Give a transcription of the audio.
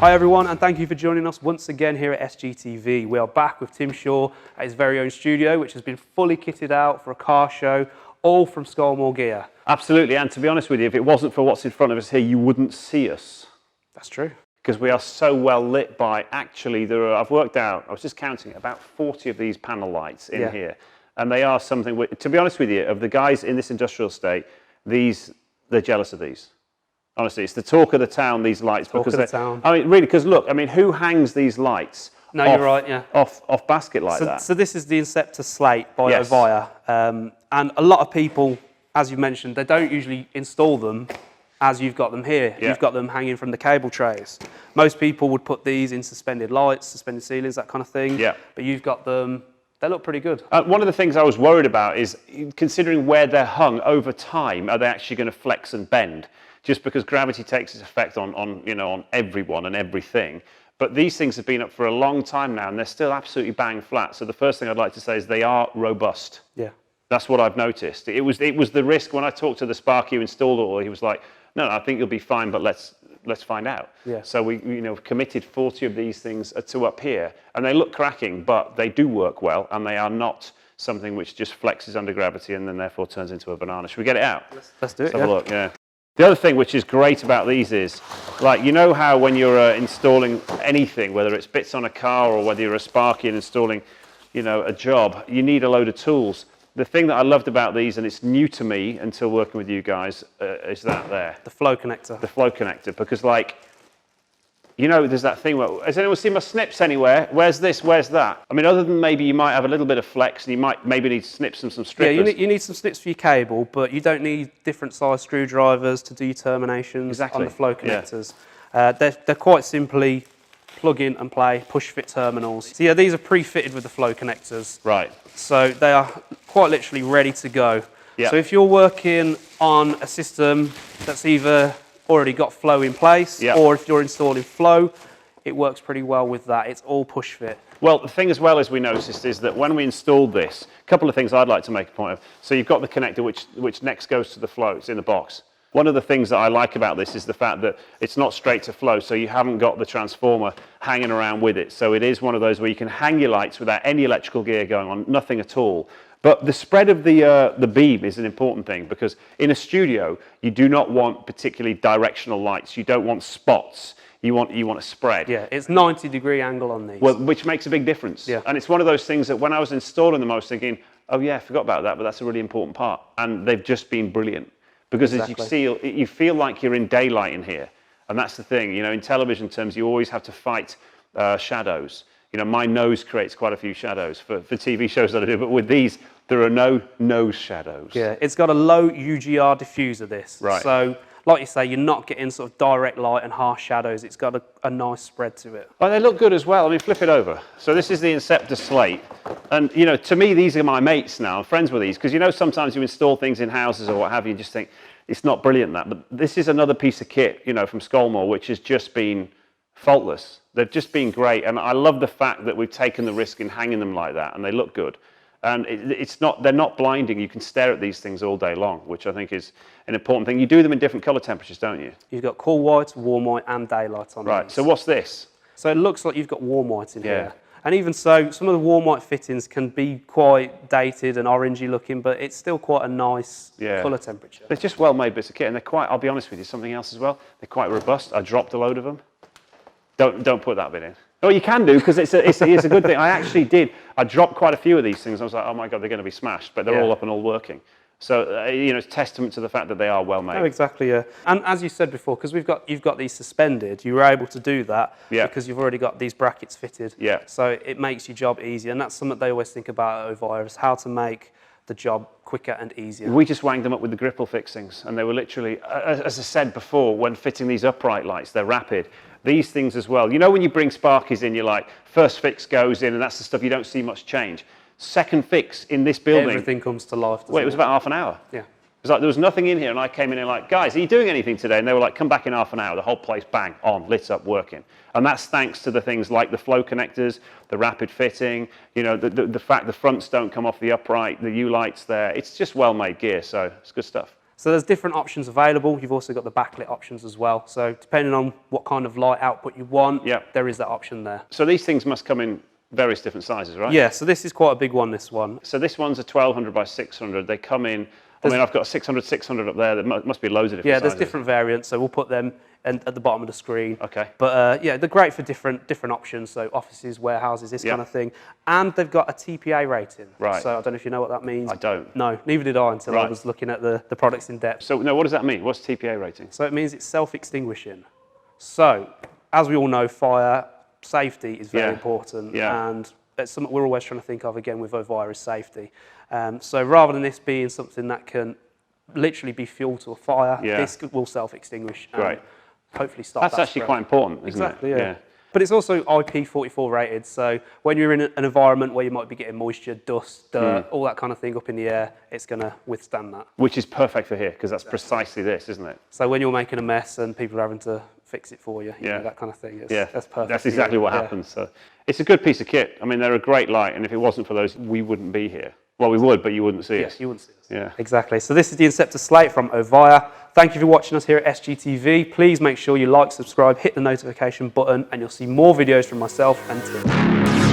Hi everyone, and thank you for joining us once again here at SGTV. We are back with Tim Shaw at his very own studio, which has been fully kitted out for a car show, all from Scolmore Gear. Absolutely, and to be honest with you, if it wasn't for what's in front of us here, you wouldn't see us. That's true. Because we are so well lit by, actually, I've worked out, I was just counting, about 40 of these panel lights in here. And they are something, to be honest with you, of the guys in this industrial estate, they're jealous of these. Honestly, it's the talk of the town, these lights. Talk of the town. I mean, really, because look, I mean, who hangs these lights? No, you're right, yeah. Off basket like that? So this is the Inceptor Slate by Ovia. And a lot of people, as you mentioned, they don't usually install them as you've got them here. Yeah. You've got them hanging from the cable trays. Most people would put these in suspended lights, suspended ceilings, that kind of thing. Yeah. But you've got them, they look pretty good. One of the things I was worried about is, considering where they're hung over time, are they actually going to flex and bend? Just because gravity takes its effect on everyone and everything. But these things have been up for a long time now, and they're still absolutely bang flat. So the first thing I'd like to say is they are robust. Yeah. That's what I've noticed. It was the risk when I talked to the Sparky who installed it all. He was like, no, I think you'll be fine, but let's find out. Yeah. So we committed 40 of these things to up here, and they look cracking, but they do work well, and they are not something which just flexes under gravity and then therefore turns into a banana. Should we get it out? Let's do it. Let's have a look. Yeah. The other thing which is great about these is, like, you know how when you're installing anything, whether it's bits on a car or whether you're a Sparky and installing, a job, you need a load of tools. The thing that I loved about these, and it's new to me until working with you guys, is that there. The flow connector. The flow connector, because there's that thing where, has anyone seen my snips anywhere? Where's this, where's that? I mean, other than maybe you might have a little bit of flex and you might maybe need snips and some strippers. Yeah, you need some snips for your cable, but you don't need different size screwdrivers to do your terminations on the flow connectors. Yeah. They're quite simply plug in and play, push fit terminals. So yeah, these are pre-fitted with the flow connectors. Right. So they are quite literally ready to go. Yeah. So if you're working on a system that's either already got flow in place, or if you're installing flow, it works pretty well with that. It's all push fit. Well, the thing as well as we noticed is that when we installed this, a couple of things I'd like to make a point of. So you've got the connector which next goes to the flow. It's in the box. One of the things that I like about this is the fact that it's not straight to flow, so you haven't got the transformer hanging around with it. So it is one of those where you can hang your lights without any electrical gear going on, nothing at all. But the spread of the beam is an important thing, because in a studio, you do not want particularly directional lights. You don't want spots. You want a spread. Yeah, it's 90-degree angle on these. Well, which makes a big difference. Yeah. And it's one of those things that when I was installing them, I was thinking, oh yeah, I forgot about that, but that's a really important part. And they've just been brilliant. Because as you see, you feel like you're in daylight in here. And that's the thing, in television terms, you always have to fight shadows. My nose creates quite a few shadows for TV shows that I do, but with these, there are no nose shadows. Yeah, it's got a low UGR diffuser, this. Right. So, like you say, you're not getting sort of direct light and harsh shadows. It's got a nice spread to it. Well, they look good as well. I mean, flip it over. So this is the Inceptor Slate. And, to me, these are my mates now. I'm friends with these. Because, sometimes you install things in houses or what have you, and just think, it's not brilliant, that. But this is another piece of kit, from Scolmore, which has just been faultless. They've just been great, and I love the fact that we've taken the risk in hanging them like that, and they look good. And they're not blinding. You can stare at these things all day long, which I think is an important thing. You do them in different color temperatures, don't you? You've got cool white, warm white, and daylight on them. Right, so what's this? So it looks like you've got warm white in here. And even so, some of the warm white fittings can be quite dated and orangey looking, but it's still quite a nice colour temperature. They're just well-made bits of kit, and they're quite, I'll be honest with you, something else as well, they're quite robust. I dropped a load of them. Don't put that bit in. Oh, you can do, because it's a good thing. I actually did. I dropped quite a few of these things. I was like, oh my God, they're going to be smashed, but they're all up and all working. So, it's testament to the fact that they are well made. Oh, exactly, yeah. And as you said before, because you've got these suspended, you were able to do that because you've already got these brackets fitted. Yeah. So it makes your job easier, and that's something they always think about at Ovia, is how to make the job quicker and easier. We just wanged them up with the gripple fixings, and they were literally, as I said before, when fitting these upright lights, they're rapid. These things as well. When you bring Sparkies in, you're like, first fix goes in, and that's the stuff you don't see much change. Second fix in this building. Everything comes to life. Well, it was about half an hour. Yeah. It was like there was nothing in here, and I came in and like, guys, are you doing anything today? And they were like, come back in half an hour. The whole place, bang, on, lit up, working. And that's thanks to the things like the flow connectors, the rapid fitting, the fact the fronts don't come off the upright, the U-lights there. It's just well-made gear, so it's good stuff. So there's different options available. You've also got the backlit options as well. So depending on what kind of light output you want, there is that option there. So these things must come in various different sizes, right? Yeah, so this is quite a big one, this one. So this one's a 1200 by 600. They come in, I mean, I've got a 600 up there. There must be loads of different sizes. Yeah, there's different variants, so we'll put them at the bottom of the screen. Okay. But yeah, they're great for different options, so offices, warehouses, this kind of thing. And they've got a TPA rating. Right. So I don't know if you know what that means. I don't. No, neither did I until I was looking at the products in depth. So, no, what does that mean? What's TPA rating? So it means it's self-extinguishing. So, as we all know, fire safety is very important. Yeah. And it's something we're always trying to think of, again, with Ovia is safety. So rather than this being something that can literally be fuel to a fire, this will self-extinguish and hopefully stop That's actually quite important, isn't it? Exactly, yeah. But it's also IP44 rated, so when you're in an environment where you might be getting moisture, dust, dirt, all that kind of thing up in the air, it's going to withstand that. Which is perfect for here, because that's precisely this, isn't it? So when you're making a mess and people are having to fix it for you, you know, that kind of thing, that's perfect. That's exactly what happens. So it's a good piece of kit. I mean, they're a great light, and if it wasn't for those, we wouldn't be here. Well, we would, but you wouldn't see us. You wouldn't see us. Yeah. Exactly. So this is the Inceptor Slate from Ovia. Thank you for watching us here at SGTV. Please make sure you like, subscribe, hit the notification button, and you'll see more videos from myself and Tim.